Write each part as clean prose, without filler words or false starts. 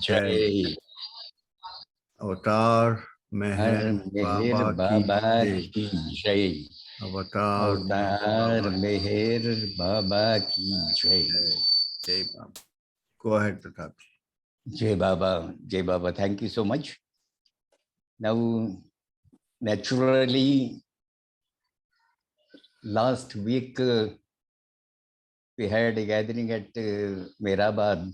Jai. Avatar Meher Meher Baba ki Baba Jai. ki Jai. Avatar Meher Avatar Baba ki Meher Baba ki Jai. Jai. Jai Baba. Go ahead, Pratap. Jai Baba. Jai Baba. Thank you so much. Now, naturally, last week we had a gathering at Mehrabad,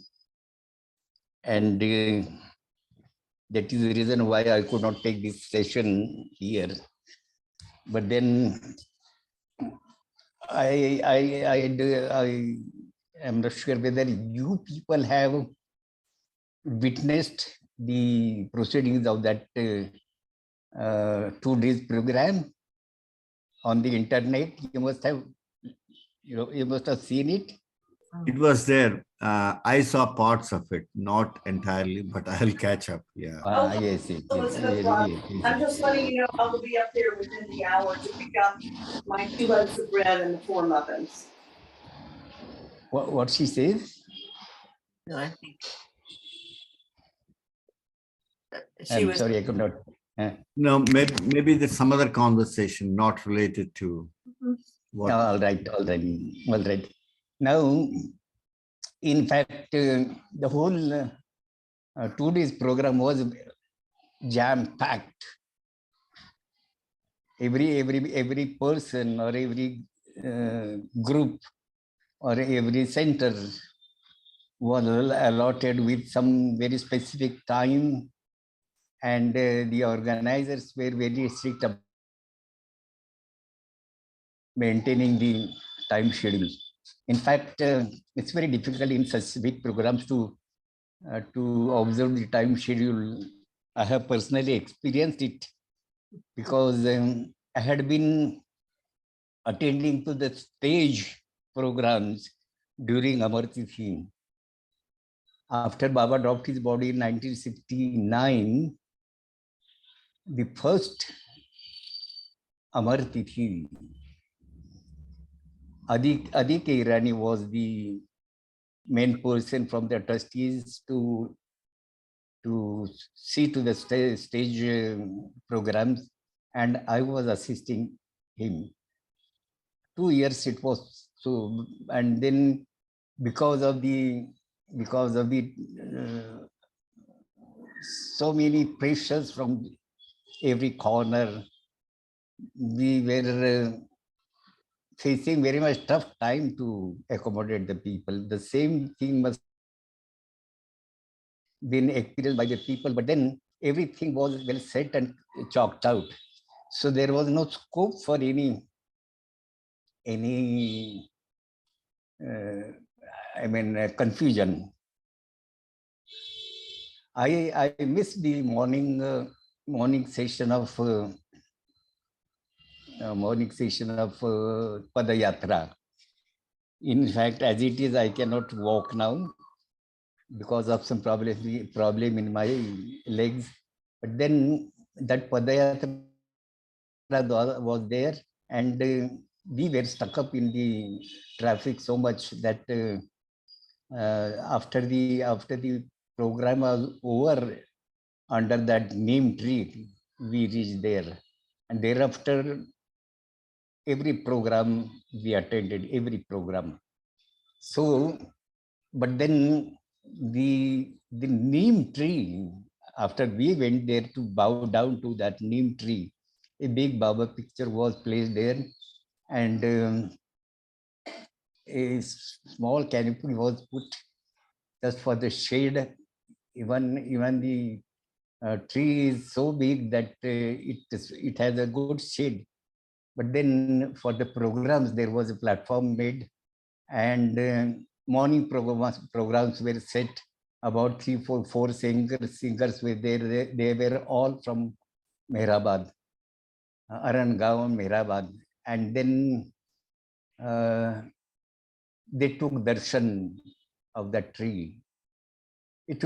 and that is the reason why I could not take this session here. But then I am not sure whether you people have witnessed the proceedings of that 2 days program on the internet. You must have seen it. It was there. I saw parts of it, not entirely, but I'll catch up. Yeah. Yes, it is. I'm just letting you know I will be up there within the hour to pick up my 2 loaves of bread and the 4 muffins. What she says? No, I think I'm sorry, I could not. No, maybe there's some other conversation not related to what. All right. Now, in fact, the whole 2 days program was jam packed. Every person or every group or every center was allotted with some very specific time, and the organizers were very strict about maintaining the time schedule. In fact, it's very difficult in such big programs to observe the time schedule. I have personally experienced it because I had been attending to the stage programs during Amar Tithi. After Baba dropped his body in 1969, the first Amar Tithi, Adik Irani was the main person from the trustees to see to the stage programs, and I was assisting him. 2 years it was so, and then because of the so many pressures from every corner, we were facing very much tough time to accommodate the people. The same thing must been experienced by the people, but then everything was well set and chalked out. So there was no scope for any confusion. I missed the morning session of Padayatra. In fact, as it is, I cannot walk now because of some problem in my legs. But then that Padayatra was there, and we were stuck up in the traffic so much that after the program was over, under that neem tree, we reached there, and thereafter every program we attended, every program. So, but then the neem tree, after we went there to bow down to that neem tree, a big Baba picture was placed there, and a small canopy was put just for the shade. Even the tree is so big that it has a good shade. But then for the programs, there was a platform made, and morning programs were set. About 4 singers were there. They were all from Mehrabad, Arangaon, Mehrabad. And then they took darshan of that tree. It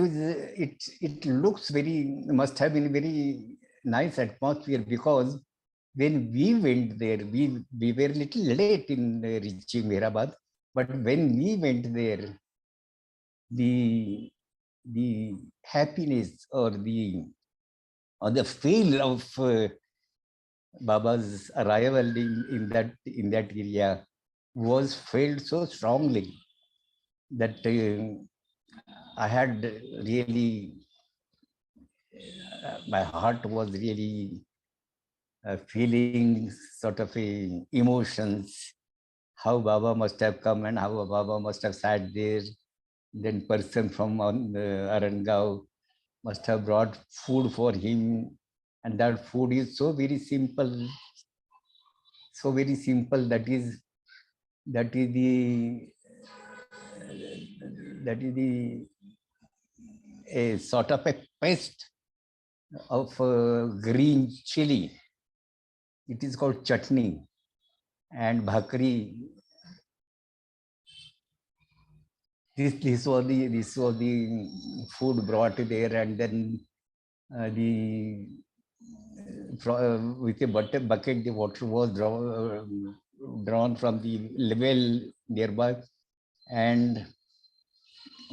looks must have been very nice atmosphere, because when we went there, we were a little late in reaching Mehrabad, but when we went there, the the happiness or the feel of Baba's arrival in that area was felt so strongly that I had really my heart was really feeling sort of emotions. How Baba must have come and how Baba must have sat there. Then person from Arangao must have brought food for him, and that food is so very simple, so very simple. That is the a sort of a paste of green chili. It is called chutney and bhakri. This was the food brought there, and then with a bucket the water was drawn from the well nearby, and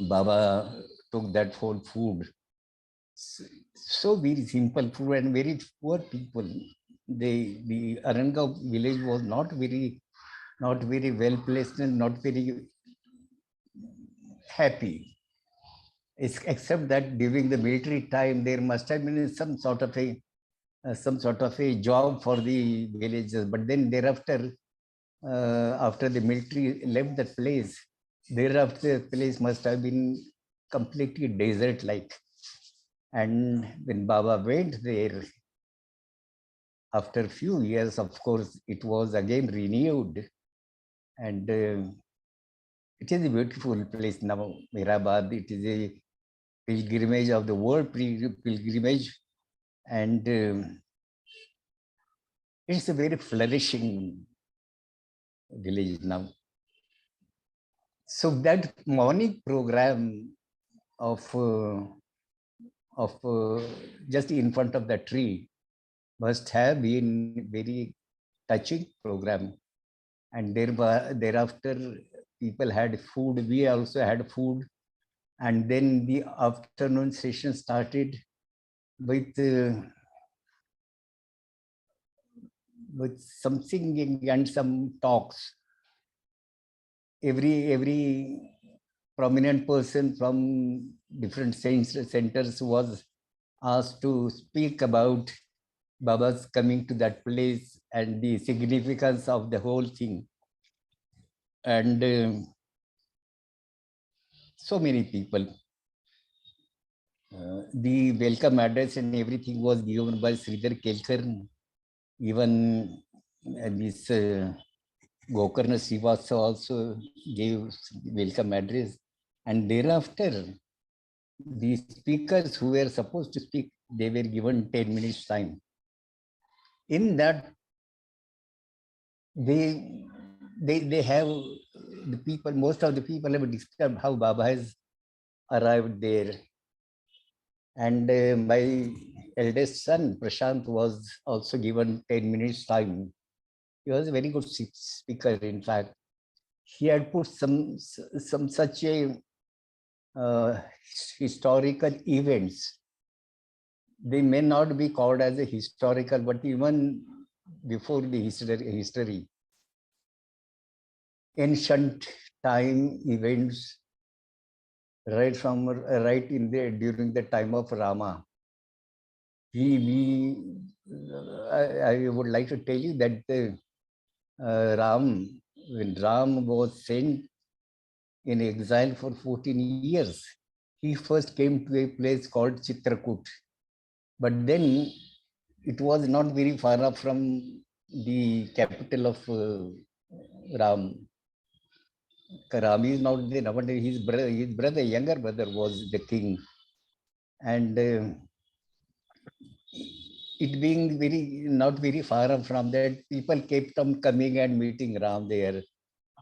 Baba took that whole food. So very simple food and very poor people. The Aranga village was not very well placed and not very happy. Except that during the military time there must have been some sort of a job for the villagers. But then thereafter, after the military left that place, thereafter the place must have been completely desert-like. And when Baba went there, after a few years, of course, it was again renewed. And it is a beautiful place now, Mirabad. It is a pilgrimage of the world pilgrimage. And it's a very flourishing village now. So that morning program of just in front of the tree must have been very touching program. And thereafter people had food. We also had food. And then the afternoon session started with some singing and some talks. Every prominent person from different centers was asked to speak about Baba's coming to that place and the significance of the whole thing. And so many people. The welcome address and everything was given by Sridhar Kelkar. Even this Gokarna Srivastava also gave welcome address. And thereafter, the speakers who were supposed to speak, they were given 10 minutes time. In that, they have the people, most of the people have described how Baba has arrived there. And my eldest son, Prashant, was also given 10 minutes time. He was a very good speaker, in fact. He had put some such a historical events. They may not be called as a historical, but even before the history, ancient time events, right in there during the time of Rama. I would like to tell you that when Ram was sent in exile for 14 years, he first came to a place called Chitrakoot. But then it was not very far up from the capital of Ram. Ram is not there. His brother, younger brother, was the king. And it being not very far up from that, people kept on coming and meeting Ram there.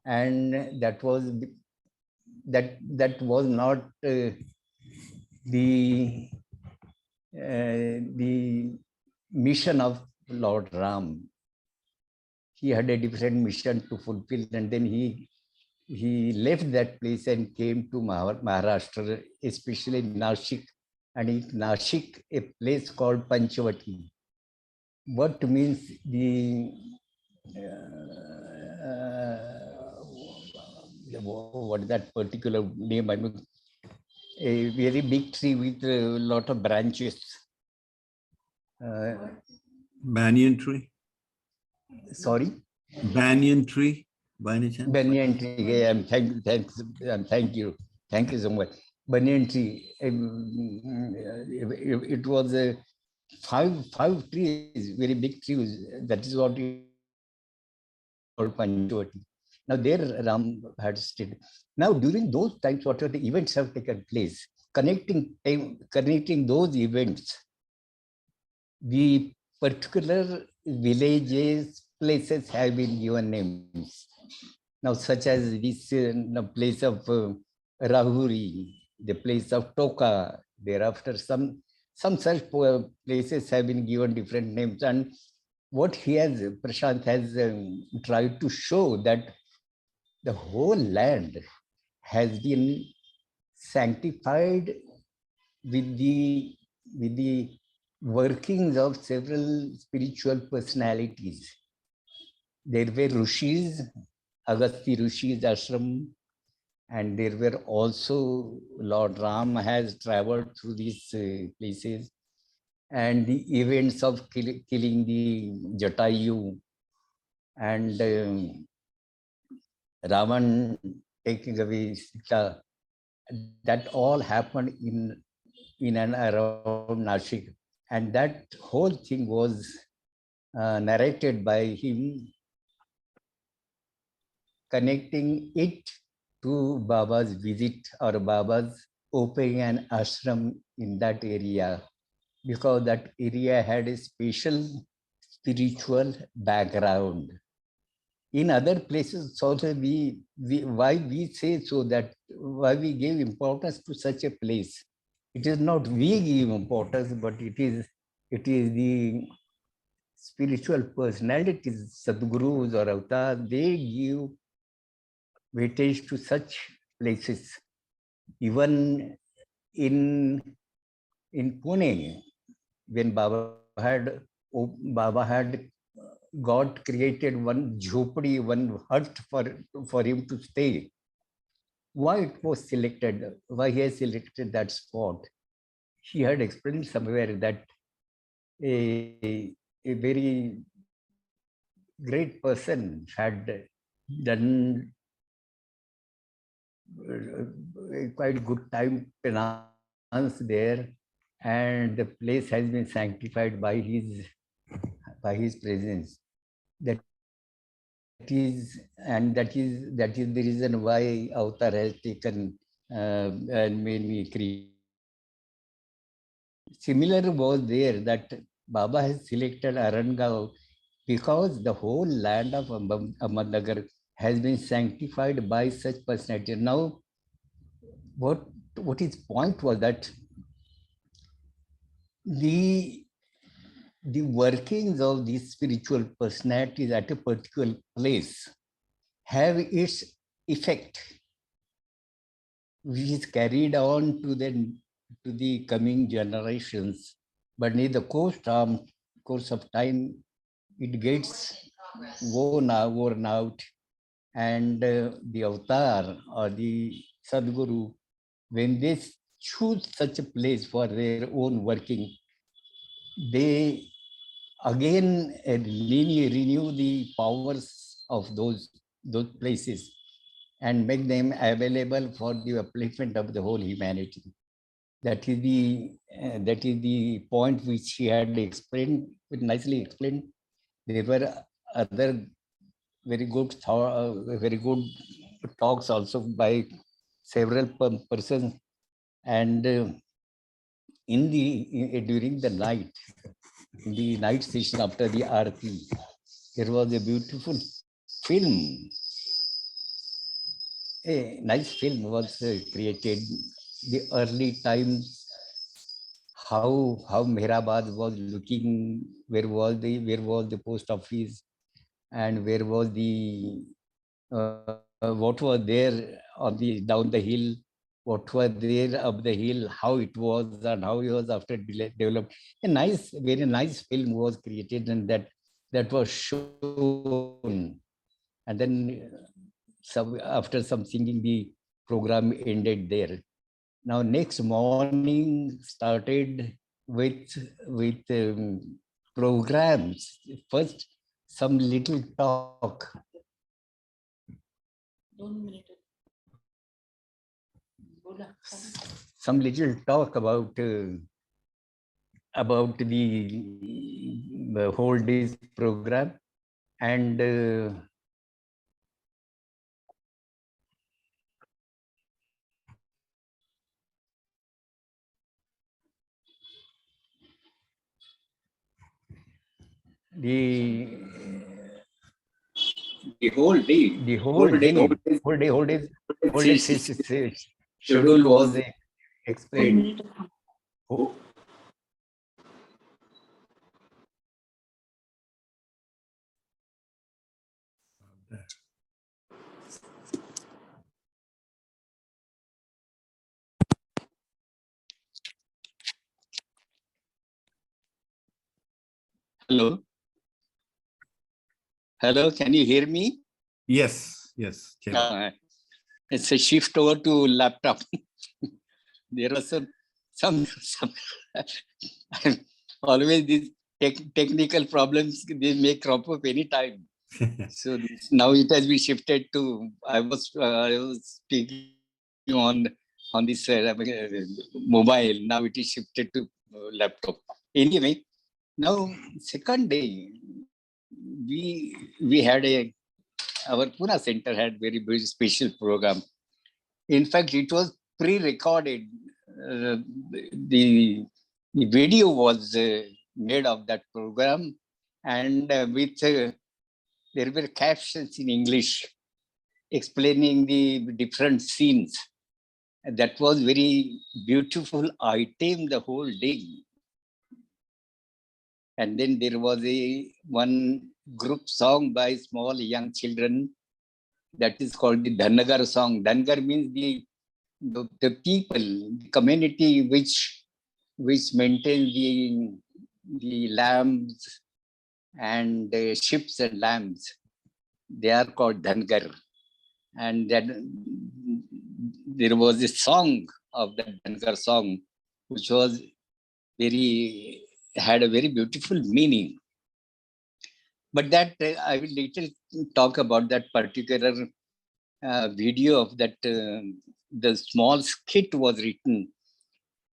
And that was not the mission of Lord Ram. He had a different mission to fulfill, and then he he left that place and came to Maharashtra, especially Nashik, and in Nashik, a place called Panchavati. What means the what that particular name? I mean, a very big tree with a lot of branches. Banyan tree? Sorry? Banyan tree, by any chance? Banyan tree. Yeah, thank you. Thank you so much. Banyan tree. It was a five trees, very big trees. That is what it called Panchavati. Now there Ram had stayed. Now during those times, whatever the events have taken place, connecting those events, the particular villages, places have been given names. Now, such as this the place of Rahuri, the place of Toka, thereafter some such places have been given different names. And what Prashant has tried to show that the whole land has been sanctified with the workings of several spiritual personalities. There were Rishis, Agasti Rishi's ashram, and there were also Lord Ram has traveled through these places, and the events of killing the Jatayu and Ravan taking away Sita, that all happened in and around Nashik, and that whole thing was narrated by him, connecting it to Baba's visit or Baba's opening an ashram in that area, because that area had a special spiritual background. In other places also, why we say so, that why we give importance to such a place. It is not we give importance, but it is the spiritual personalities, Sadgurus or avatars, they give weightage to such places. Even in Pune, when Baba had God created one jhopadi, one hut for him to stay. Why it was selected? Why he has selected that spot? He had explained somewhere that a very great person had done quite good time penance there, and the place has been sanctified by his presence. That is the reason why Avatar has taken and made me create. Similar was there that Baba has selected Arangaon because the whole land of Ahmednagar has been sanctified by such personality. Now, what his point was that the workings of these spiritual personalities at a particular place have its effect, which is carried on to the coming generations. But in the course of time, it gets worn out, and the avatar or the Sadguru, when they choose such a place for their own working, they again renew the powers of those places and make them available for the upliftment of the whole humanity. That is the point which he had explained, nicely explained. There were other very good talks also by several persons, and during the night, in the night session after the Aarti, there was a beautiful film. A nice film was created. The early times, how Mehrabad was looking, where was the post office, and where was the what was there on the down the hill, what was there up the hill, how it was and how it was after developed. A nice, very nice film was created, and that was shown. And then after some singing, the program ended there. Now next morning started with programs. First, some little talk. 2 minutes. Some little talk about the whole day's program, and the whole day schedule was explained. Hello. Hello, can you hear me? Yes, yes. It's a shift over to laptop. There are some always these technical problems, they may crop up anytime. So now it has been shifted to, I was speaking on this mobile. Now it is shifted to laptop. Anyway, now second day, we had our Pune center had very special program. In fact, it was pre-recorded. The video was made of that program, and with there were captions in English explaining the different scenes. That was very beautiful item the whole day. And then there was one group song by small young children that is called the Dhanagar song. Dhanagar means the people, the community which maintain the lambs and ships and lambs. They are called Dhanagar. And then there was a song of the Dhanagar song, which was had a very beautiful meaning. But that I will later talk about that particular video of that. The small skit was written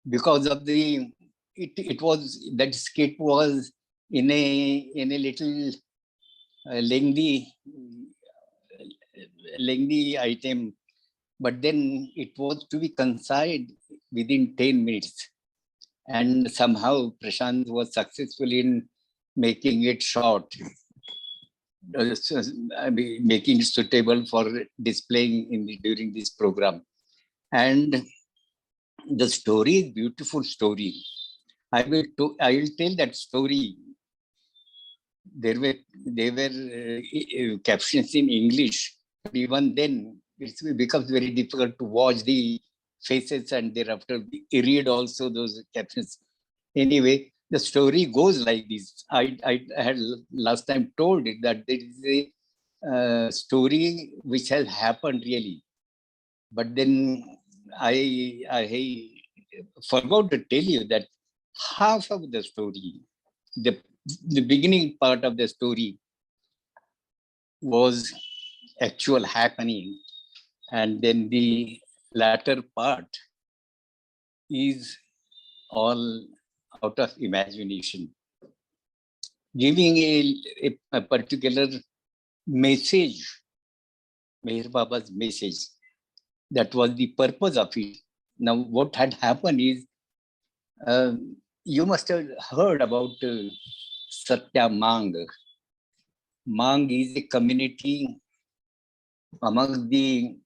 because of it was, that skit was in a little lengthy item, but then it was to be concised within 10 minutes. And somehow Prashant was successful in making it short, making it suitable for displaying during this program. And the story is beautiful story. I will tell that story. There were captions in English, but even then it becomes very difficult to watch the faces and thereafter read also those captions. Anyway, the story goes like this. I had last time told it that there is a story which has happened really, but then I forgot to tell you that half of the story, the beginning part of the story was actual happening, and then the latter part is all out of imagination, giving a particular message, Meher Baba's message. That was the purpose of it. Now, what had happened is, you must have heard about Satya Mang. Mang is a community among the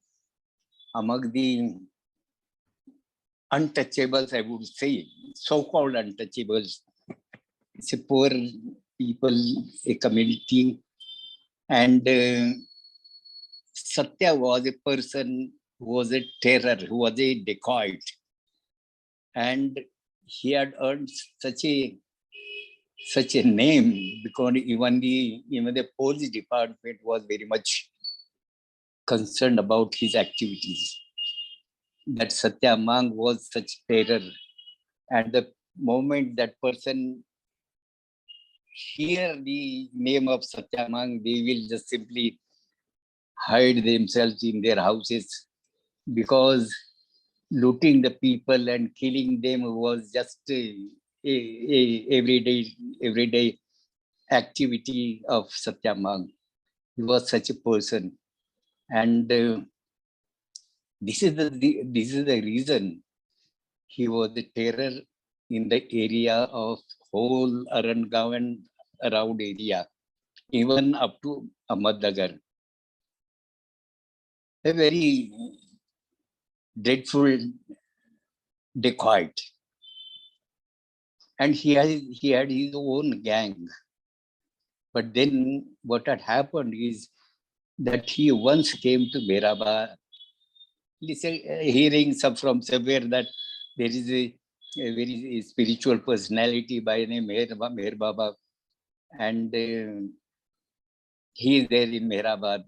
untouchables, I would say, so-called untouchables. It's a poor people, a community, and Satya was a person who was a terror, who was a dacoit. And he had earned such a name because even the police department was very much concerned about his activities. That Satya Mang was such terror. And the moment that person hear the name of Satya Mang, they will just simply hide themselves in their houses, because looting the people and killing them was just a everyday activity of Satya Mang. He was such a person. And this is the reason he was a terror in the area of whole Arangaon and around area, even up to Ahmednagar. A very dreadful dacoit. And he had his own gang. But then what had happened is that he once came to Meraba, hearing from somewhere that there is a very spiritual personality by the name Meher Baba, and he is there in Mehrabad.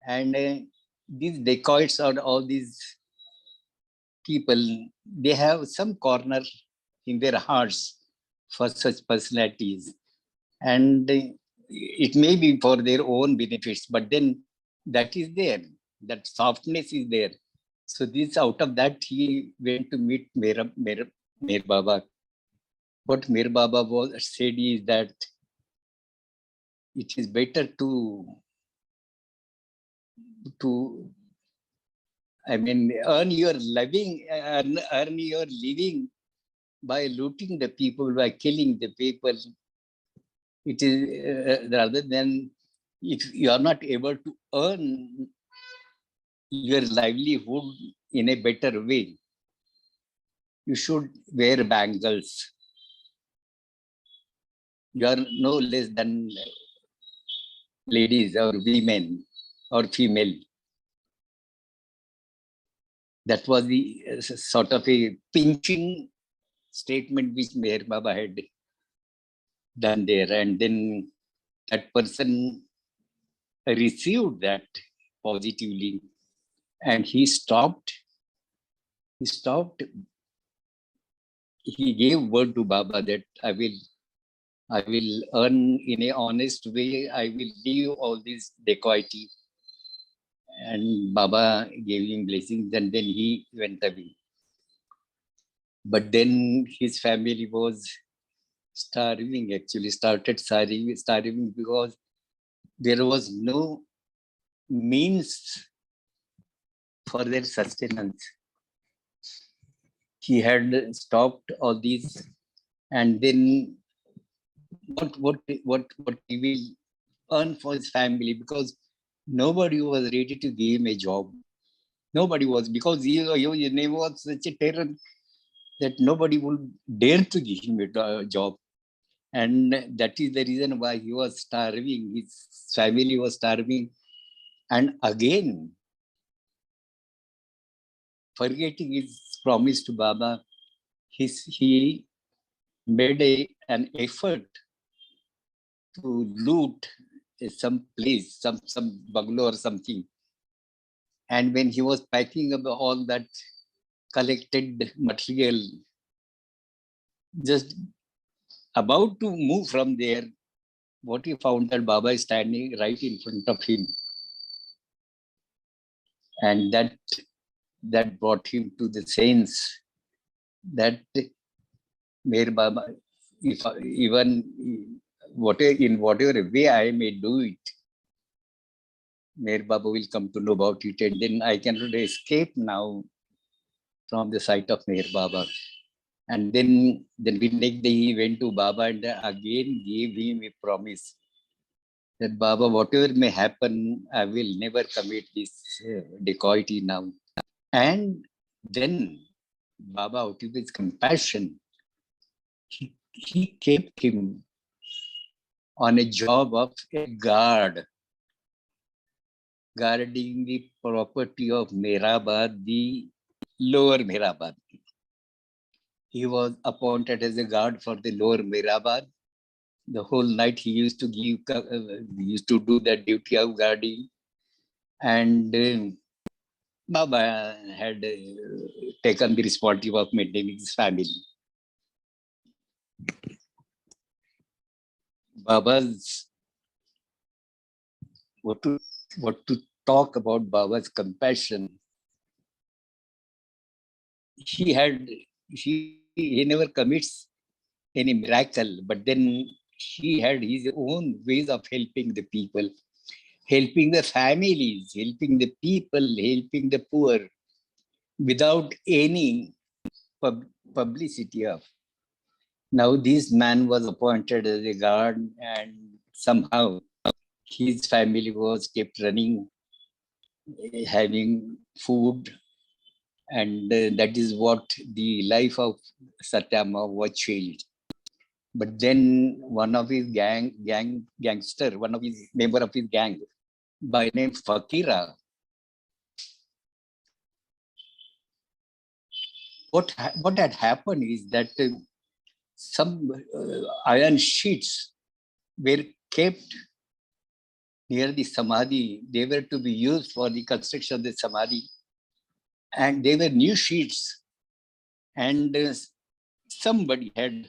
And these dacoits or all these people, they have some corner in their hearts for such personalities. And it may be for their own benefits, but then that is there, that softness is there. So this, out of that, he went to meet Meher Baba. What Meher Baba was said is that it is better to earn your living by looting the people, by killing the people. It is rather than, if you are not able to earn your livelihood in a better way, you should wear bangles. You are no less than ladies or women or female. That was the sort of a pinching statement which Meher Baba had done there. And then that person received that positively, and he gave word to Baba that I will earn in a honest way, I will leave all this dacoity. And Baba gave him blessings, and then he went away. But then his family was starving, actually started starving because there was no means for their sustenance. He had stopped all these, and then what he will earn for his family, because nobody was ready to give him a job. Nobody was, because his name was such a terror that nobody would dare to give him a job. And that is the reason why he was starving. His family was starving. And again, forgetting his promise to Baba, he made an effort to loot some place, some bungalow or something. And when he was packing up all that collected material, just about to move from there, what he found that Baba is standing right in front of him. And that brought him to the sense that Meher Baba, if even whatever way I may do it, Meher Baba will come to know about it, and then I cannot escape now from the sight of Meher Baba. And then the next day he went to Baba and again gave him a promise that Baba, whatever may happen, I will never commit this dacoity now. And then Baba, out of his compassion, he kept him on a job of a guard guarding the property of Mehrabad, the lower Mehrabad. He was appointed as a guard for the lower Mehrabad. The whole night he used to used to do that duty of guarding. And Baba had taken the responsibility of maintaining his family. Baba's, what to talk about Baba's compassion. He never commits any miracle, but then he had his own ways of helping the people, helping the families, helping the people, helping the poor, without any publicity of. Now this man was appointed as a guard, and somehow his family was kept running, having food, and that is what the life of Satyama was changed. But then one of his gangster, one of his member of his gang, by name Fakira, what had happened is that some iron sheets were kept near the samadhi. They were to be used for the construction of the samadhi, and they were new sheets, and somebody had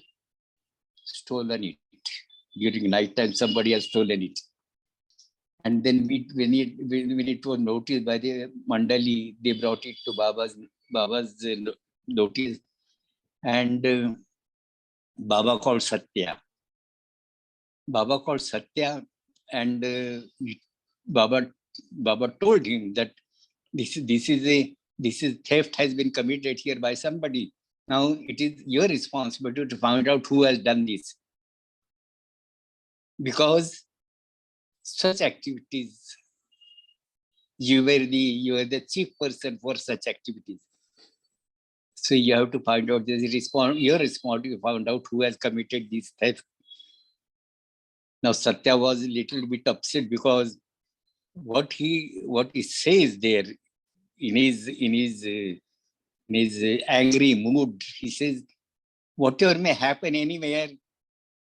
stolen it. During night time, somebody has stolen it. And then when it was noticed by the Mandali, they brought it to Baba's notice. And Baba called Satya. And Baba told him that this is theft has been committed here by somebody. Now it is your responsibility to find out who has done this. Because such activities, you were the chief person for such activities. So you have to find out your responsibility to find out who has committed this theft. Now Satya was a little bit upset because what he says there in his angry mood, he says, whatever may happen anywhere,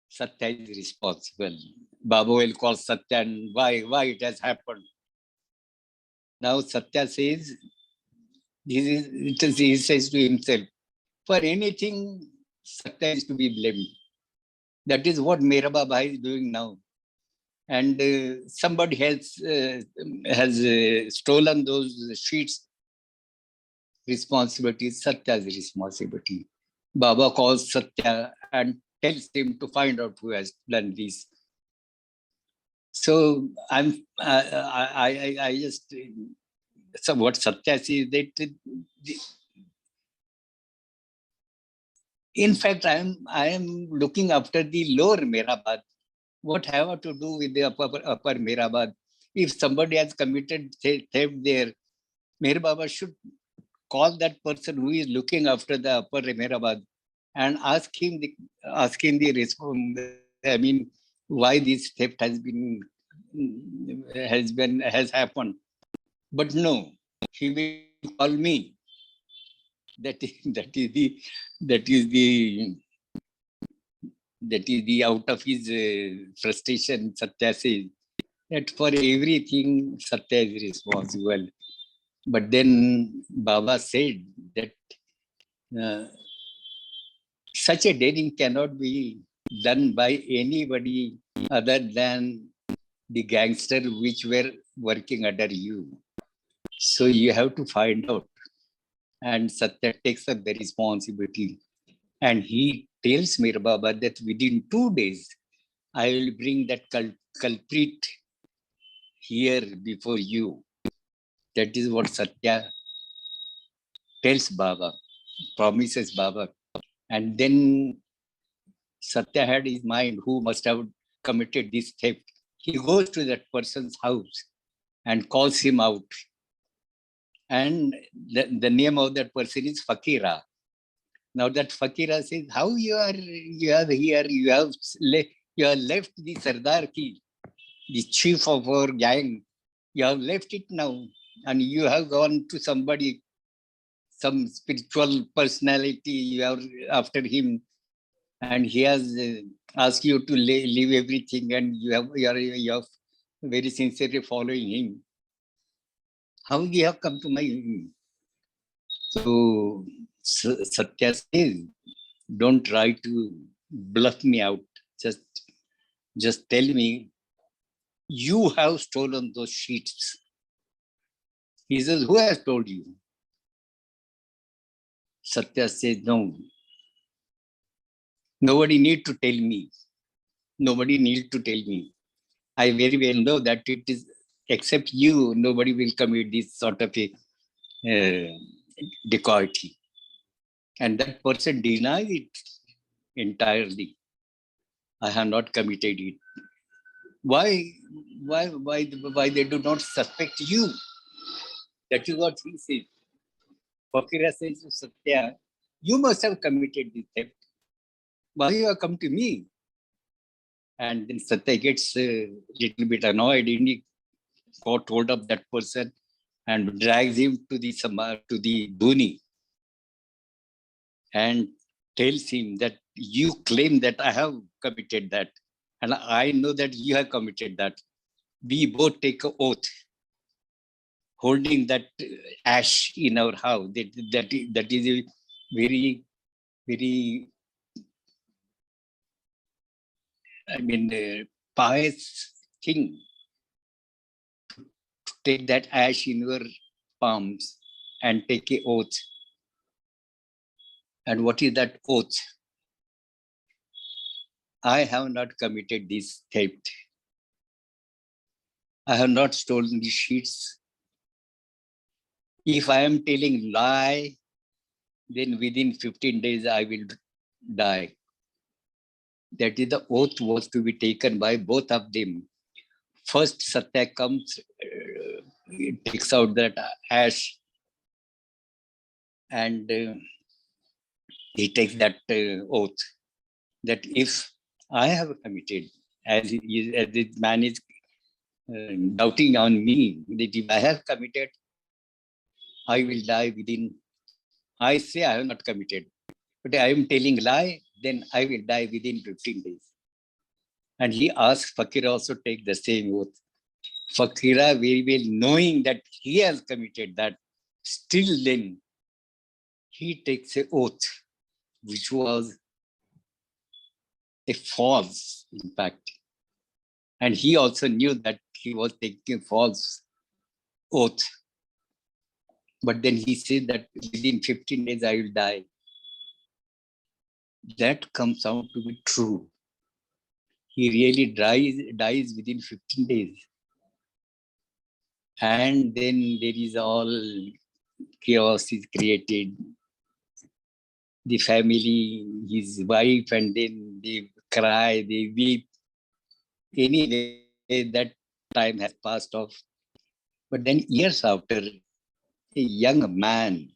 Satya is responsible. Baba will call Satya and why it has happened. Now Satya says, he says to himself, for anything, Satya is to be blamed. That is what Mera Baba is doing now. And somebody else has stolen those sheets. Responsibility is Satya's responsibility. Baba calls Satya and tells him to find out who has done this. So I just, so what Satya says that, in fact, I am looking after the lower Mehrabad. What have I to do with the upper Mehrabad? If somebody has committed theft there, Meher Baba should call that person who is looking after the upper Mehrabad and ask him why this theft has happened. But no, he will call me. That is the out of his frustration. Satya says that for everything Satya is responsible. But then Baba said that such a daring cannot be done by anybody other than the gangster which were working under you. So you have to find out. And Satya takes up the responsibility. And he tells Mir Baba that within 2 days, I will bring that culprit here before you. That is what Satya tells Baba, promises Baba. And then Satya had his mind who must have committed this theft. He goes to that person's house and calls him out. And the name of that person is Fakira. Now that Fakira says, how you are here, you have left the Sardar ki, the chief of our gang, You have left it now and you have gone to somebody, some spiritual personality, you are after him, and he has asked you to leave everything, and you are very sincerely following him. How you have come to my? So Satya says, don't try to bluff me out. Just tell me, you have stolen those sheets. He says, who has told you? Satya says, no. Nobody need to tell me. Nobody need to tell me. I very well know that it is, except you, nobody will commit this sort of a dacoity. And that person denies it entirely. I have not committed it. Why they do not suspect you? That is what he says. Fakira says to Satya, you must have committed this theft. Why you have come to me? And then Satya gets a little bit annoyed, and he got hold of that person and drags him to the Dhuni and tells him that you claim that I have committed that, and I know that you have committed that. We both take an oath, holding that ash in our house. That is a very, very, pious thing. Take that ash in your palms and take an oath. And what is that oath? I have not committed this theft. I have not stolen the sheets. If I am telling lie, then within 15 days I will die. That is the oath was to be taken by both of them. First, Satya comes, takes out that ash, and he takes that oath that if I have committed, as this man is doubting on me, that if I have committed, I will die within. I say I have not committed, but I am telling lie, then I will die within 15 days. And he asks Fakira also take the same oath. Fakira, very well knowing that he has committed that, still then he takes an oath, which was a false, in fact. And he also knew that he was taking a false oath. But then he said that within 15 days I will die. That comes out to be true. He really dies within 15 days. And then there is all chaos is created. The family, his wife, and then they cry, they weep. Anyway, that time has passed off. But then years after, a young man,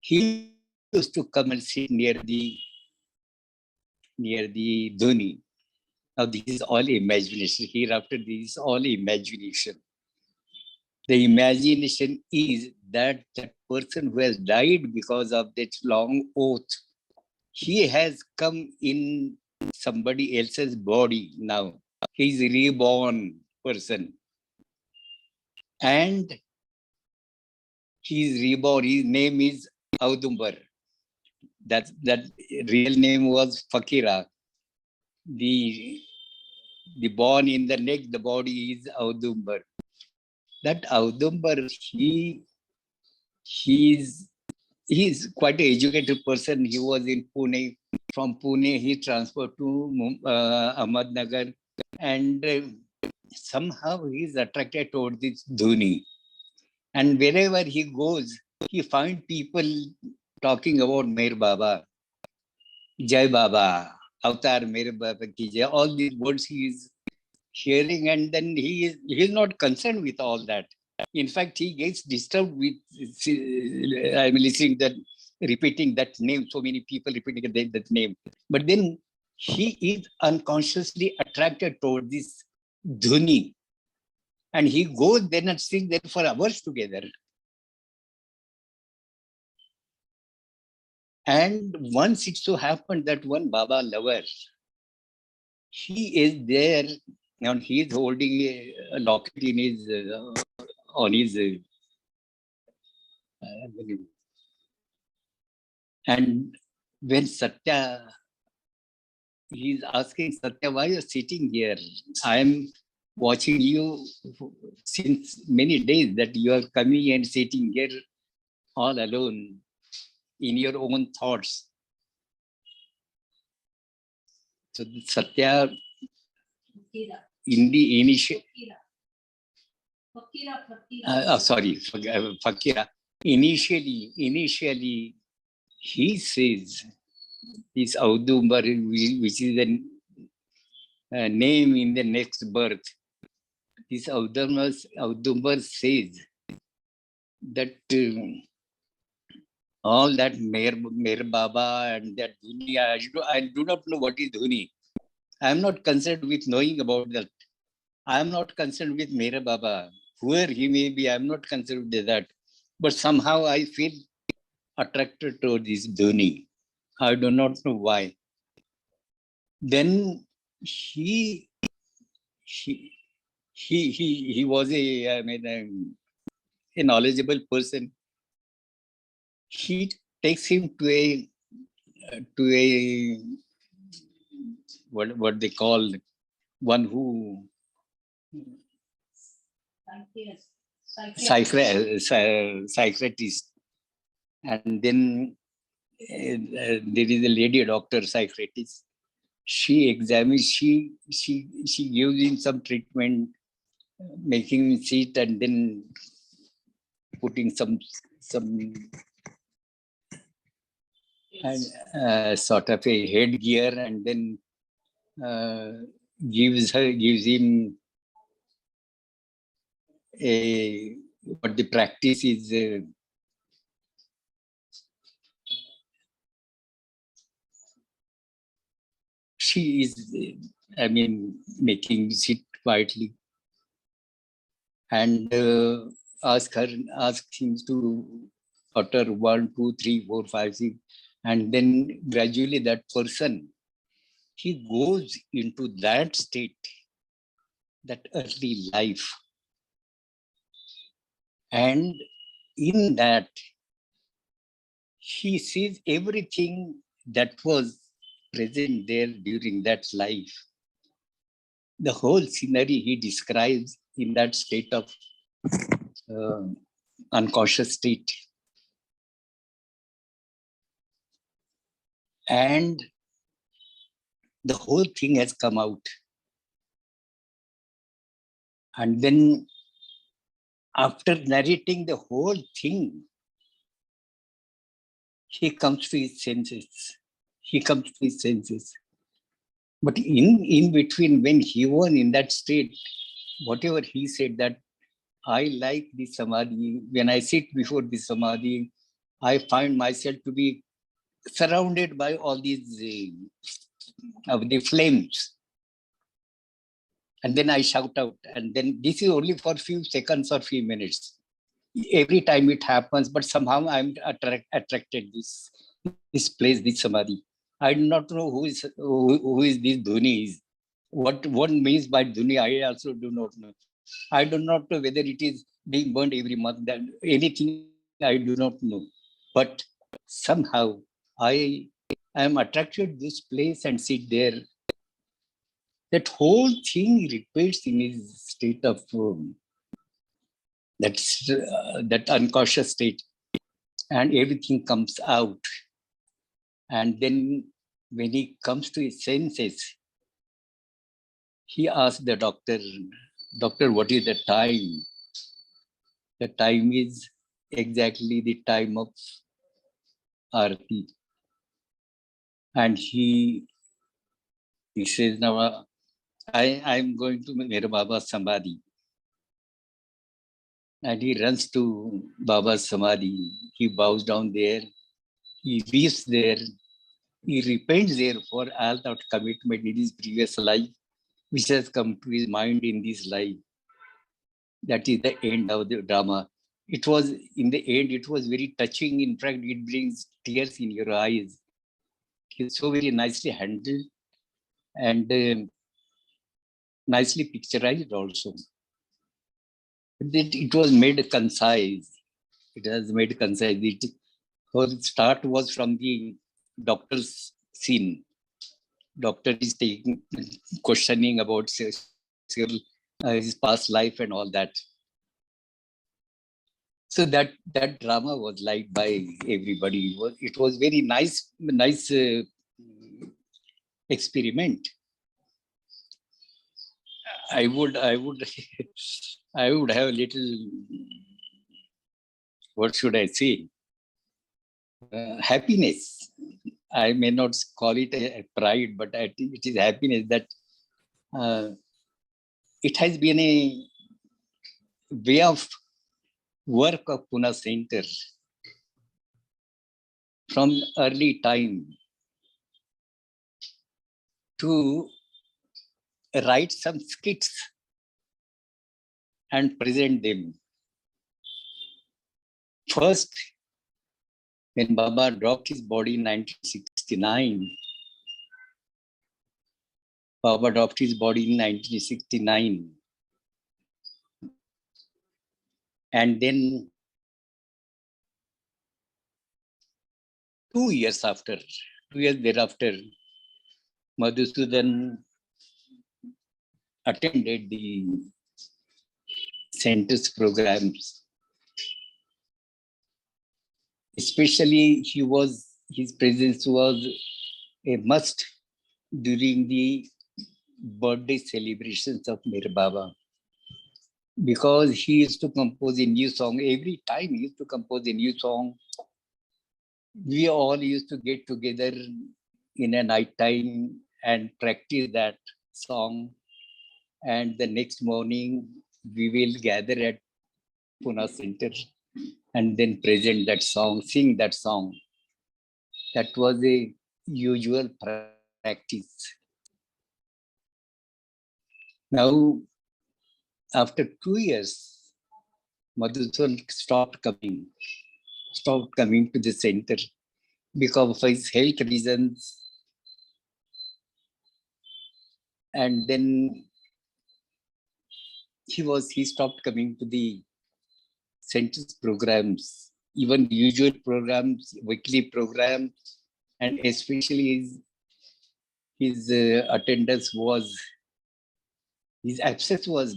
he used to come and sit near the Dhuni. Now this is all imagination. Hereafter, this is all imagination. The imagination is that that person who has died because of that long oath, he has come in somebody else's body now. He's a reborn person. And he's reborn. His name is Audumbar. That real name was Fakira. The born in the neck, the body is Audumbar. That Audumbar, he is quite an educated person. He was in Pune. From Pune, he transferred to Ahmednagar, and somehow he is attracted toward this Dhuni. And wherever he goes, he finds people talking about Mere Baba, Jai Baba, Avatar Mere Baba ki Jai. All these words he is hearing, and then he is not concerned with all that. In fact, he gets disturbed with listening that, repeating that name, so many people repeating that name. But then he is unconsciously attracted toward this Dhuni. And he goes then and sits there for hours together. And once it so happened that one Baba lover, he is there, and he is holding a locket in his, on his, and when Satya, he is asking Satya, why you are sitting here? I am watching you since many days that you are coming and sitting here all alone in your own thoughts. So Satya, in the initial, Fakira. Initially, he says, this Audumbar, which is the name in the next birth. This Audumbar says that all that Mer Baba and that Dhuni, I do not know what is Dhuni. I am not concerned with knowing about that. I am not concerned with Mer Baba. Whoever he may be, I am not concerned with that. But somehow I feel attracted to this Dhuni. I do not know why. Then he was a knowledgeable person. He takes him to a what they call one who psychiatrist, and then there is a lady doctor psychiatrist. She examines. She gives him some treatment, making him sit, and then putting some and sort of a headgear, and then gives him what the practice is. She is, making sit quietly, and ask him to utter 1, 2, 3, 4, 5, 6, and then gradually that person, he goes into that state, that early life, and in that he sees everything that was present there during that life. The whole scenery he describes in that state of unconscious state. And the whole thing has come out. And then after narrating the whole thing, he comes to his senses. But in between, when he was in that state, whatever he said, that I like the samadhi, when I sit before the samadhi, I find myself to be surrounded by all these the flames. And then I shout out, and then this is only for few seconds or few minutes. Every time it happens, but somehow I'm attracted this place, this samadhi. I do not know who is this Dhuni is. What one means by Dhuni, I also do not know. I do not know whether it is being burned every month. That anything I do not know. But somehow I am attracted to this place and sit there. That whole thing repeats in his state of that unconscious state, and everything comes out. And then when he comes to his senses, he asks the doctor, what is the time? The time is exactly the time of Arati. And he says, now I'm going to Mera Baba's Samadhi. And he runs to Baba's Samadhi. He bows down there. He weeps there. He repents there for all that commitment in his previous life, which has come to his mind in this life. That is the end of the drama. It was, in the end, it was very touching. In fact, it brings tears in your eyes. It's so very nicely handled and nicely picturized also. It was made concise. It has made concise. Her start was from the doctor's scene. Doctor is questioning about his past life and all that. So that drama was liked by everybody. It was very nice experiment. I would I would have a little, what should I say, happiness. I may not call it a pride, but I think it is happiness that it has been a way of work of Pune Center from early time to write some skits and present them. First, when Baba dropped his body in 1969, Baba dropped his body in 1969. And then 2 years thereafter, Madhusudan attended the center's programs. Especially his presence was a must during the birthday celebrations of Mere Baba, because he used to compose a new song. Every time he used to compose a new song, we all used to get together in a night time and practice that song. And the next morning, we will gather at Pune Center and then present that song, sing that song. That was a usual practice. Now, after 2 years, Madhusudan stopped coming to the center because of his health reasons. And then he stopped coming to the center's programs, even usual programs, weekly programs, and especially his attendance his absence was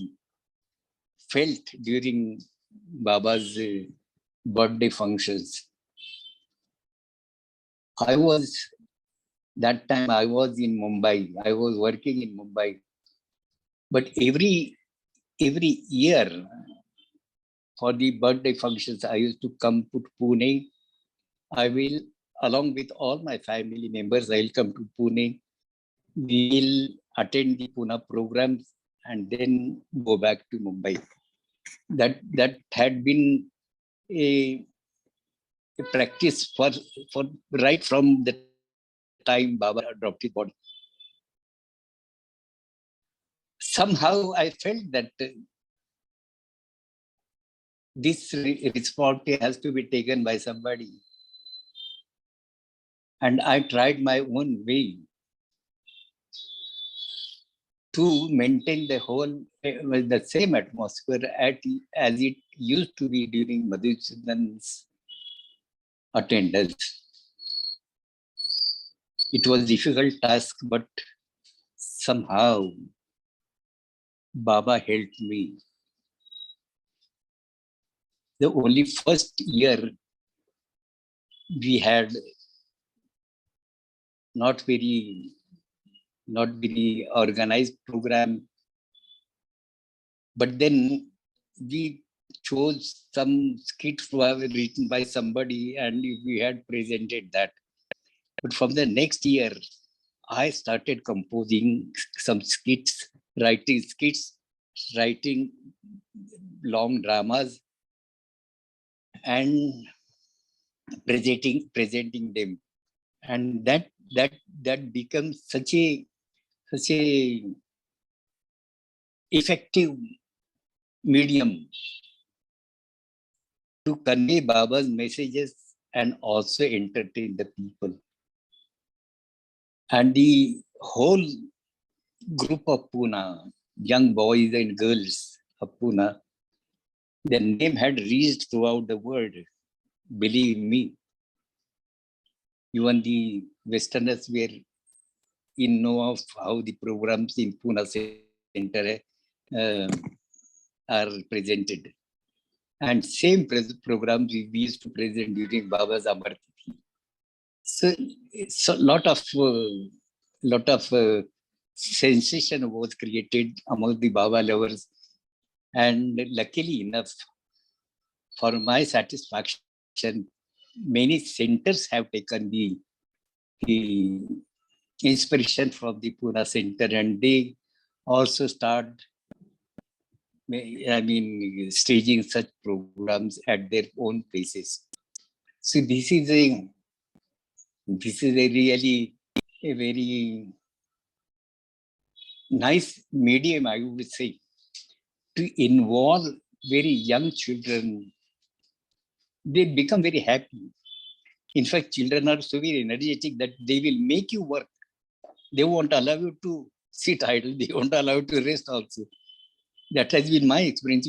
felt during Baba's birthday functions. That time I was in Mumbai. I was working in Mumbai. But every year for the birthday functions, I used to come to Pune. I will, along with all my family members, I'll come to Pune. We will attend the Pune programs and then go back to Mumbai. That had been a practice for right from the time Baba dropped his body. Somehow I felt that this responsibility has to be taken by somebody. And I tried my own way to maintain the same atmosphere as it used to be during Madhusudan's attendance. It was a difficult task, but somehow Baba helped me. The only first year we had not very organized program, but then we chose some skits written by somebody and we had presented that. But from the next year, I started composing some skits, writing long dramas and presenting them. And that becomes such a effective medium to convey Baba's messages and also entertain the people. And the whole group of Poona, young boys and girls of Poona, their name had reached throughout the world. Believe me, even the Westerners were in know of how the programs in Poona Center are presented. And same programs we used to present during Baba's Amar Tithi. So it's a lot of sensation was created among the Baba lovers. And luckily enough, for my satisfaction, many centers have taken the inspiration from the Poona Center, and they also start, staging such programs at their own places. So this is a really a very nice medium, I would say, to involve very young children. They become very happy. In fact, children are so very energetic that they will make you work. They won't allow you to sit idle. They won't allow you to rest also. That has been my experience.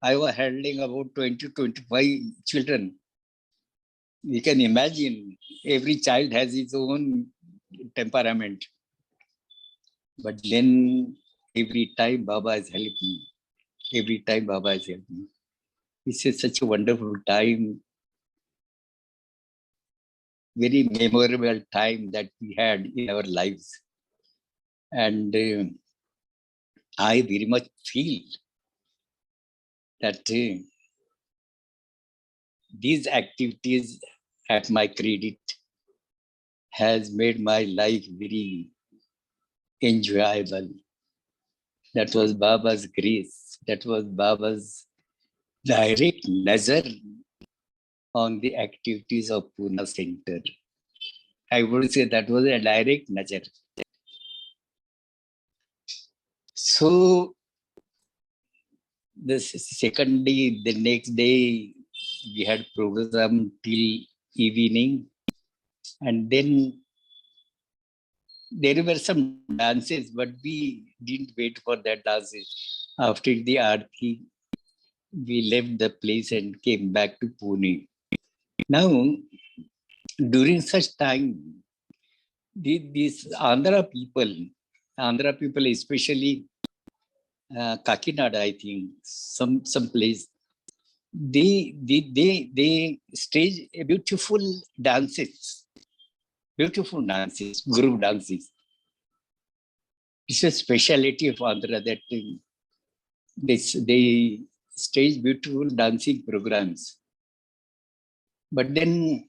I was handling about 20, 25 children. You can imagine every child has his own temperament. But then every time Baba has helped me. Every time Baba has helped me. This is such a wonderful time. Very memorable time that we had in our lives. And I very much feel that these activities at my credit has made my life very enjoyable. That was Baba's grace. That was Baba's direct nazar on the activities of Poona Center. I would say that was a direct nazar. So the second day, the next day, we had program till evening, and then there were some dances, but we didn't wait for that dances. After the aarti, we left the place and came back to Pune. Now, during such time, these Andhra people, especially Kakinada, I think, some place, they stage beautiful dances, group dances. It's a speciality of Andhra that they stage beautiful dancing programs. But then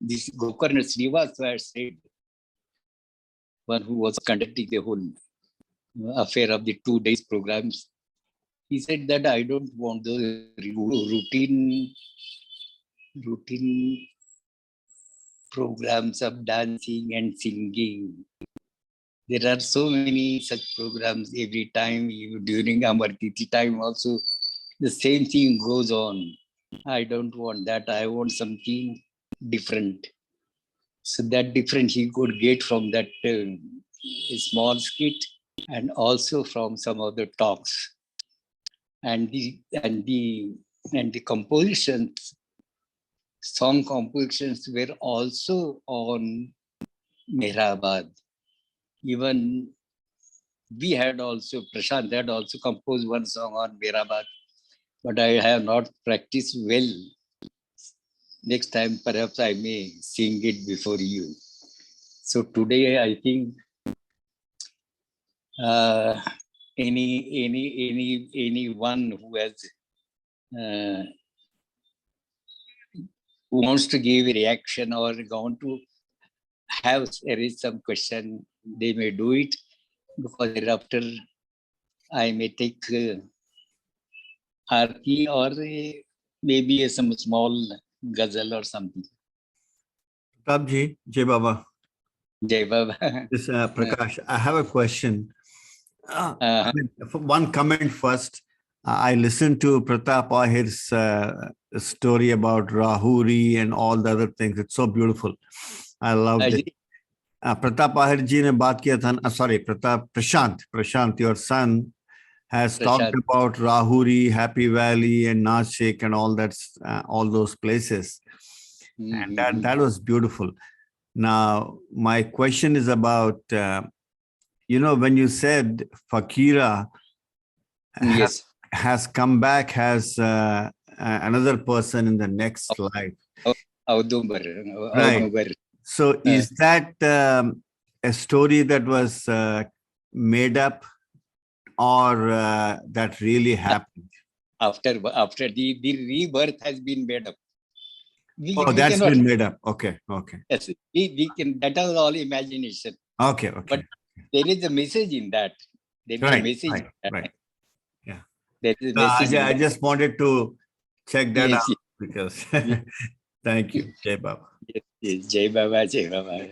this Gokarna Srivastava said, one who was conducting the whole affair of the 2 days programs, he said that I don't want the routine programs of dancing and singing. There are so many such programs every time. During Amar Tithi time also, the same thing goes on. I don't want that. I want something different. So that different he could get from that small skit and also from some of the talks. And the compositions, song compositions were also on Mehrabad. Even we had also, Prashant had also composed one song on Mehrabad, but I have not practiced well. Next time, perhaps I may sing it before you. So today, I think anyone who has who wants to give a reaction or want to have raise some question, they may do it, because thereafter I may take Aarti or maybe some small ghazal or something. Pratap ji, Jai Baba. Jai Baba. This Prakash, I have a question. I mean, one comment first. I listened to Pratap Ahir's story about Rahuri and all the other things. It's so beautiful. I loved it. Pratap Ahir ji ne baat kiya tha, sorry, Prashant, your son has talked about Rahuri, Happy Valley and Nashik and all that, all those places. And that was beautiful. Now, my question is about, when you said Fakira has come back as another person in the next life. Right. So is that a story that was made up or that really happened? After the rebirth has been made up. That's been made up. Okay. Yes, we can, that is all imagination. Okay. But there is a message in that. There is a message. Right. Yeah. There is a message. I just wanted to check that out because thank you. Jai Baba. Yes, Jai Baba, Jai Baba.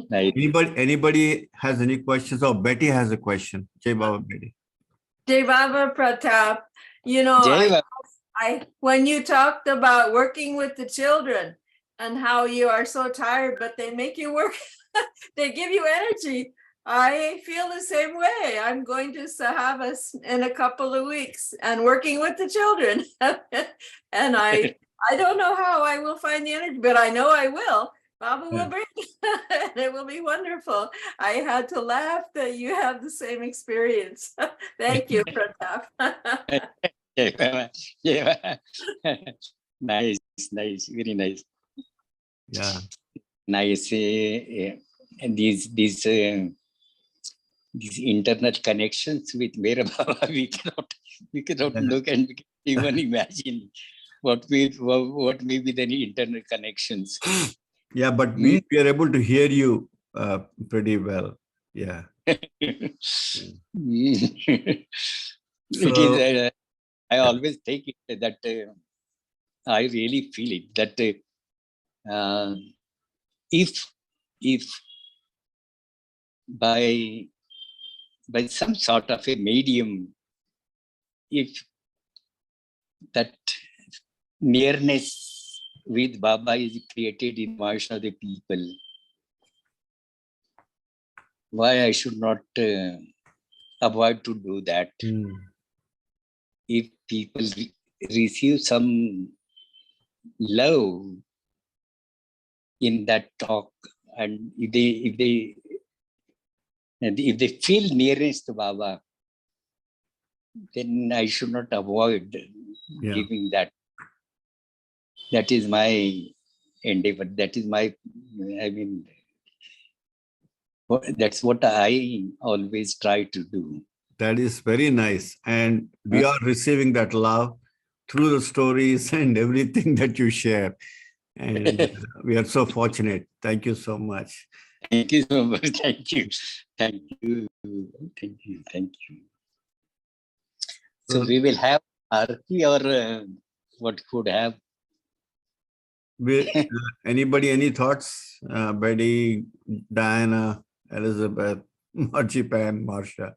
Nice. Anybody has any questions? Oh, Betty has a question. Jai Baba, Betty. Jai Baba, Pratap, when you talked about working with the children and how you are so tired, but they make you work, they give you energy. I feel the same way. I'm going to sahavas in a couple of weeks and working with the children. And I don't know how I will find the energy, but I know I will. Baba will bring it. It will be wonderful. I had to laugh that you have the same experience. Thank you, Pratap. Nice, very nice. Yeah. Nice. And these internet connections with Mera Baba, we cannot look and we can even imagine what may be the internet connections. Yeah, but we are able to hear you pretty well. Yeah. It is. I always take it that I really feel it that if by some sort of a medium, if that nearness with Baba is created in minds of the people, why I should not avoid to do that? If people receive some love in that talk, and if they feel nearness to Baba, then I should not avoid giving that. That is my endeavor. That is my, that's what I always try to do. That is very nice. And we are receiving that love through the stories and everything that you share. And we are so fortunate. Thank you so much. Thank you so much. Thank you. So we will have Arti or what could have? Anybody, any thoughts? Betty, Diana, Elizabeth, Marchipan, Marsha.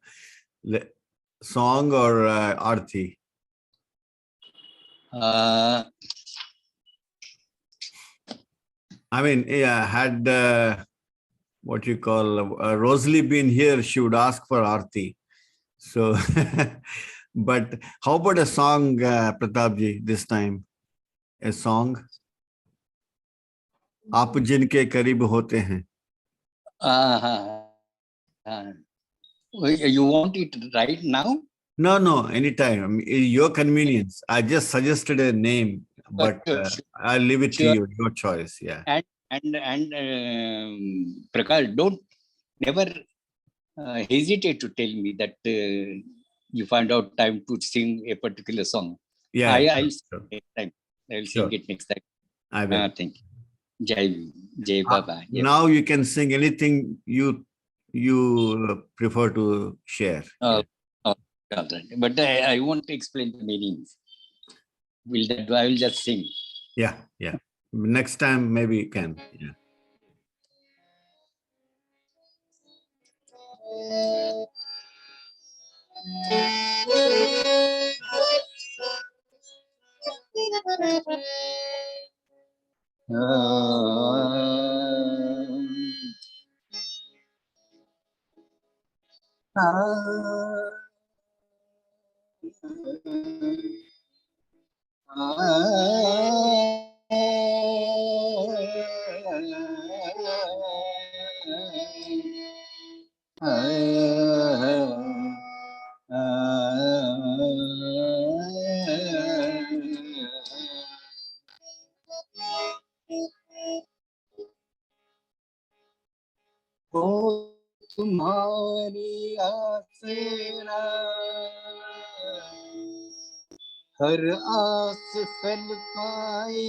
Song or Arti? Had what you call Rosalie been here, she would ask for Arti. So, but how about a song, Pratapji, this time? A song? आप जिनके करीब होते हैं. You want it right now? No, anytime. Your convenience. I just suggested a name, but I'll leave it to you. Your choice. Yeah. And Prakash, don't never hesitate to tell me that you find out time to sing a particular song. Yeah. I'll sing it next time. I will. Thank you. Jai Baba. Now you can sing anything you prefer to share. All right. But I won't explain the meanings. I will just sing. Yeah. Next time maybe you can. Yeah. ओ तुम्हारी आसना हर आस फल पाई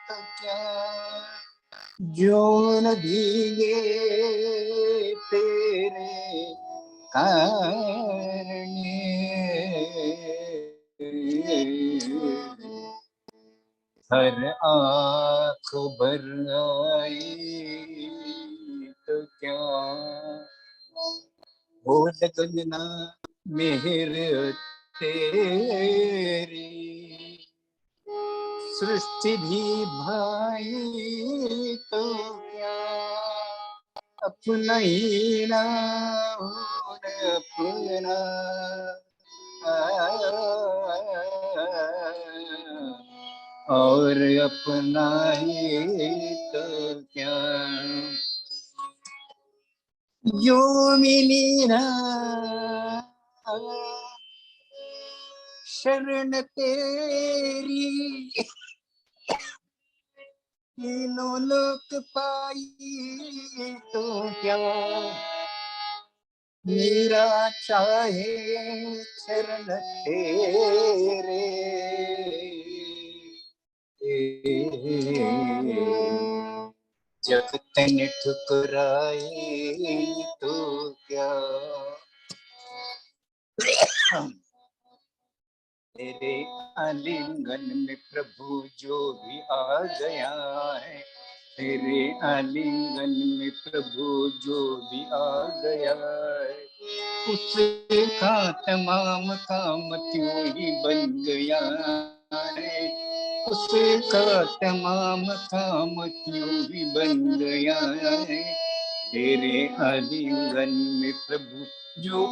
तो क्या जो न भीगे तेरे कारणे हर आँख भर आई तो क्या हो लगना मेहर तेरी सृष्टि भी भाई तो क्या अपना ही ना और अपना और अपना ही तो क्या जो मिली ना शरण तेरी तीनों लोक पाई तो क्या मेरा चाहे चरण तेरे जब तन ठुकराई तो क्या तेरे आलिंगन में प्रभु जो भी आ गया है तेरे आलिंगन में प्रभु जो भी आ गया है उसका तमाम काम क्यों ही बन गया है उसका तमाम काम क्यों ही बन गया है तेरे आलिंगन में प्रभु जो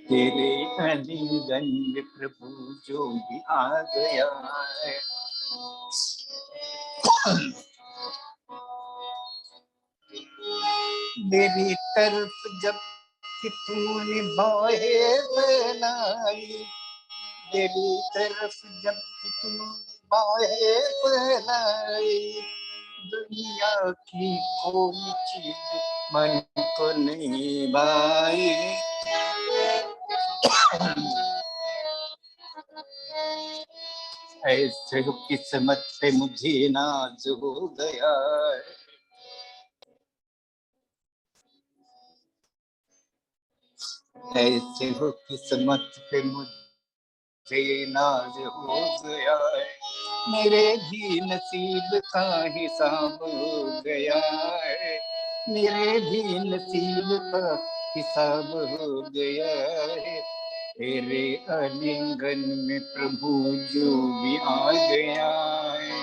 तेरे आलिंगन में प्रभु जो भी आ गया है मेरी तरफ जब कि तूने बाहें फैलाई मेरी तरफ जब कि तूने बाहें फैलाई दुनिया की कोई चीज मन को नहीं भाई ऐसे किस्मत पे मुझे नाज हो गया ऐसे हो किस्मत पे मुझे नाज हो गया है मेरे भी नसीब का हिसाब हो गया है मेरे भी नसीब का हिसाब हो गया है तेरे आलिंगन में प्रभु जो भी आ गया है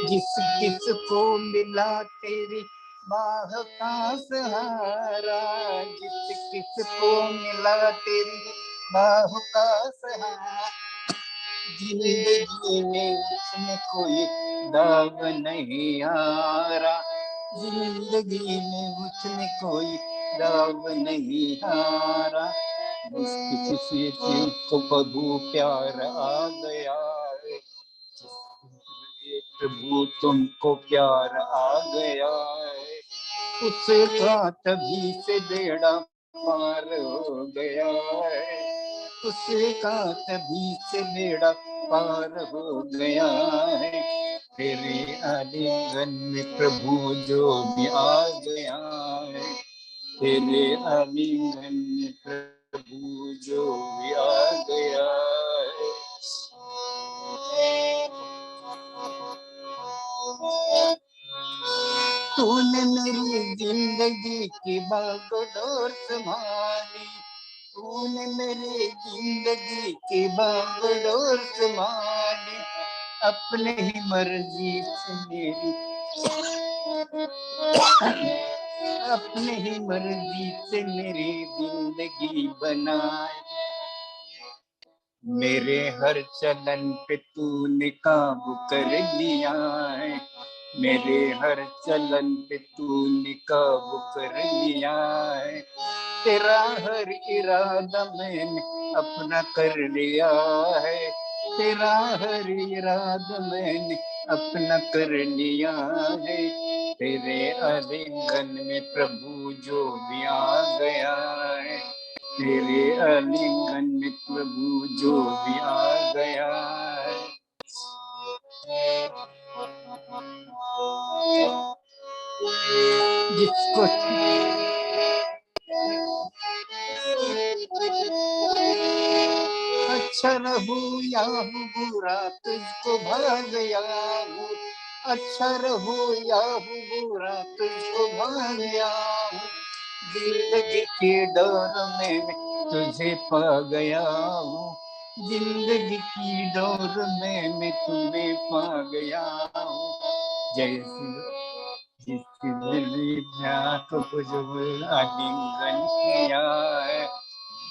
जिस किस को मिला तेरी बाह का सहारा जिस किस को मिला तेरी बाह का सहारा जिंदगी में उसमें कोई दाग नहीं आ रहा जिंदगी में उसमें कोई दाग नहीं आ रहा किसी को प्रभु प्यार आ गया है प्रभु तुमको प्यार आ गया है उसका तभी से बेड़ा पार हो गया है उसका तभी से बेड़ा पार हो गया है तेरे आलिंगन में प्रभु जो भी आ गया है तेरे आलिंगन में प्रभु जो भी आ गया है जिंदगी की बागडोर संभाली, तूने मेरी जिंदगी की बागडोर संभाली, अपने ही मर्जी से मेरी अपने ही मर्जी से मेरी जिंदगी बनाए, मेरे हर चलन पे तूने काबू कर लिया है, मेरे हर चलन पे तूने काबू कर लिया है, तेरा हर इरादा मैंने अपना कर लिया है, तेरा हर इरादा मैंने अपना कर लिया है, तेरे आलिंगन में प्रभु जो भी आ गया है, तेरे आलिंगन में प्रभु जो भी आ गया है, जिसको अच्छा रहूं या हूँ बुरा तुझको भा गया हूँ, अच्छा रहूं या हूँ बुरा तुझको भा गया हूँ, जिंदगी की डोर में मैं तुझे पा गया हूँ, जिंदगी की डोर में मैं तुम्हें पा गया हूँ, जैसे जिसने आंखों को जो आलिंगन किया है,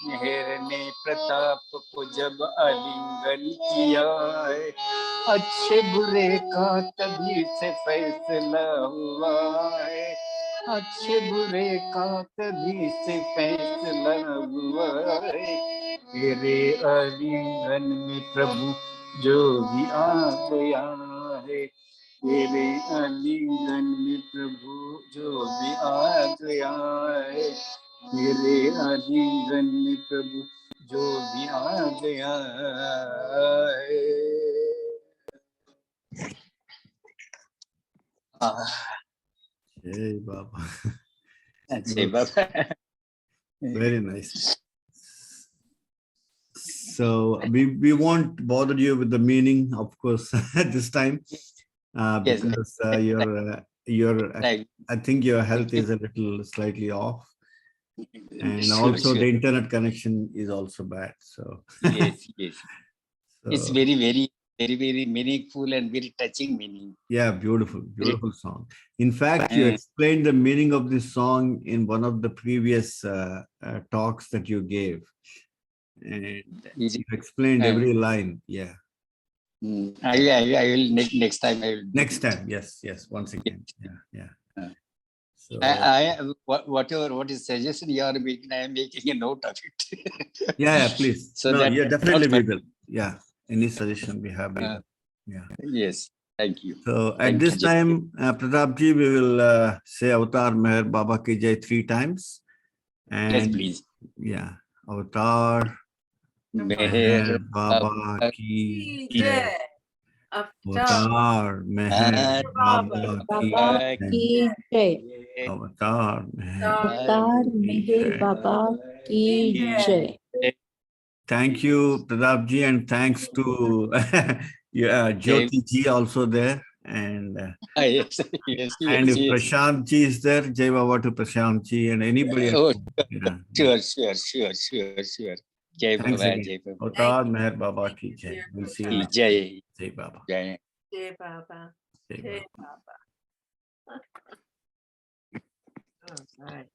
मेहर ने प्रताप को जब आलिंगन किया है, अच्छे बुरे का तभी से फैसला हुआ है, अच्छे बुरे का तभी से फैसला हुआ है, तेरे आलिंगन में प्रभु जो भी आ गया है, तेरे आलिंगन में प्रभु जो भी आ गया है, तेरे आलिंगन में प्रभु जो भी आ गया है। Hey, Baba. अच्छे बाबा। Very nice. So we won't bother you with the meaning, of course, at this time, Yes, because right. I think your health is a little slightly off, and Sure, also sure. the internet connection is also bad. So, Yes, yes. It's so very, very, very, very meaningful and very touching meaning. yeah, beautiful, Very, beautiful song. In fact, you explained the meaning of this song in one of the previous talks that you gave, and easy. you explained every line. Yeah. I will next time. I will. Next time, yes, yes. Once again, yeah. So What is suggestion you are making, I am making a note of it. yeah, please. So No, that yeah, definitely we will. Yeah, any suggestion we have, we will. Yeah. Yes, thank you. So at Thank this you. time, Pratap ji, we will say Avatar Meher Baba Ki Jai 3 times. Yes, And please. yeah, Avatar Meher Baba Ki Jai. Jai. Avatar Meher Baba Ki Baba Jai. ki jai. Avatar Meher. Avatar Meher Baba ki jai. Thank you, Pratap ji, and thanks to Jyoti ji also there. And Yes, yes, and yes, if yes. Prashant ji is there, Jai Baba to Prashant ji and anybody Oh, else. Yeah. Sure. Jai Thanks Baba, again. Jai Baba. Avatar Meher Baba ki Jai. We'll see you Ki next. Jai. Jai Baba. Jai. Jai Baba. Jai Jai Baba. Baba. All right.